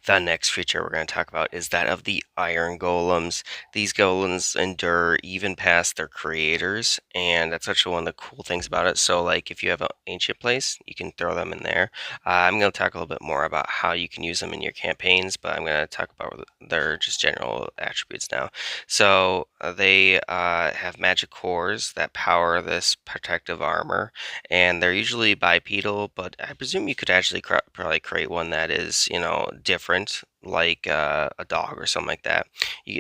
The next creature we're going to talk about is that of the Iron Golems. These golems endure even past their creators, and that's actually one of the cool things about it. So, like, if you have an ancient place, you can throw them in there. I'm going to talk a little bit more about how you can use them in your campaigns, but I'm going to talk about their just general attributes now. So, they have magic cores that power this protective armor, and they're usually bipedal, but I presume you could actually probably create one that is, different, like a dog or something like that.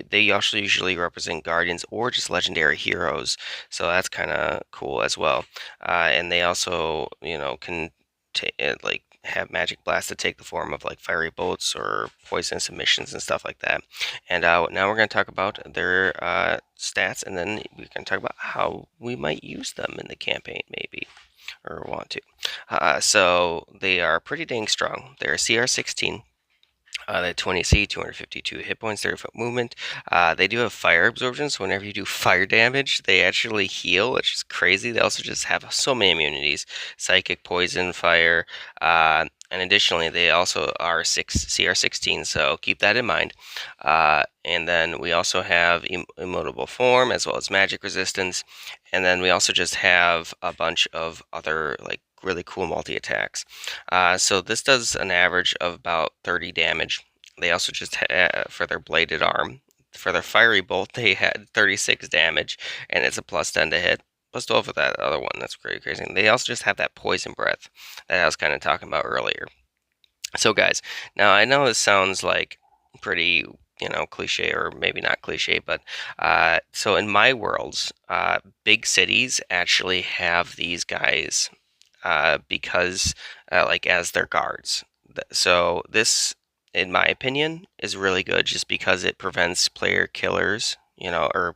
They also usually represent guardians or just legendary heroes, so that's kind of cool as well. And they also, can like have magic blasts that take the form of like fiery bolts or poisonous emissions and stuff like that. And now we're going to talk about their stats, and then we can talk about how we might use them in the campaign, maybe, or want to. So they are pretty dang strong. They're CR 16. They 20 C, 252 hit points, 30-foot movement. They do have fire absorption, so whenever you do fire damage, they actually heal, which is crazy. They also just have so many immunities: psychic, poison, fire, and additionally, they also are CR 16, so keep that in mind. And then we also have immutable form as well as magic resistance, and then we also just have a bunch of other like really cool multi-attacks. So this does an average of about 30 damage. They also just for their bladed arm. For their fiery bolt, they had 36 damage, and it's a plus 10 to hit. Plus 12 for that other one. That's pretty crazy. And they also just have that poison breath that I was kind of talking about earlier. So, guys, now I know this sounds like pretty, cliche, or maybe not cliche, but so in my worlds, big cities actually have these guys because, like, as their guards. So this, in my opinion, is really good just because it prevents player killers, or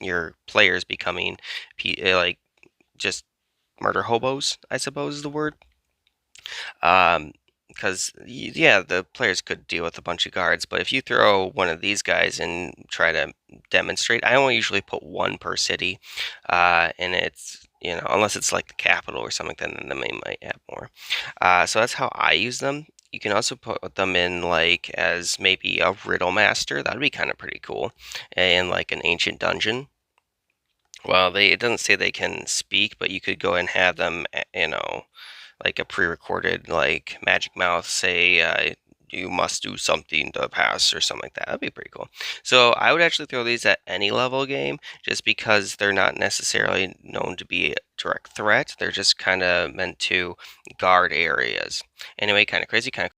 your players becoming like just murder hobos, I suppose is the word. Because yeah, the players could deal with a bunch of guards, but if you throw one of these guys and try to demonstrate, I only usually put one per city, and it's, unless it's like the capital or something, then they might have more. So that's how I use them. You can also put them in like as maybe a riddle master. That'd be kind of pretty cool, in like an ancient dungeon. Well, it doesn't say they can speak, but you could go and have them, like a pre-recorded like magic mouth say, you must do something to pass or something like that. That'd be pretty cool. So I would actually throw these at any level game just because they're not necessarily known to be a direct threat. They're just kind of meant to guard areas. Anyway, kind of crazy, kind of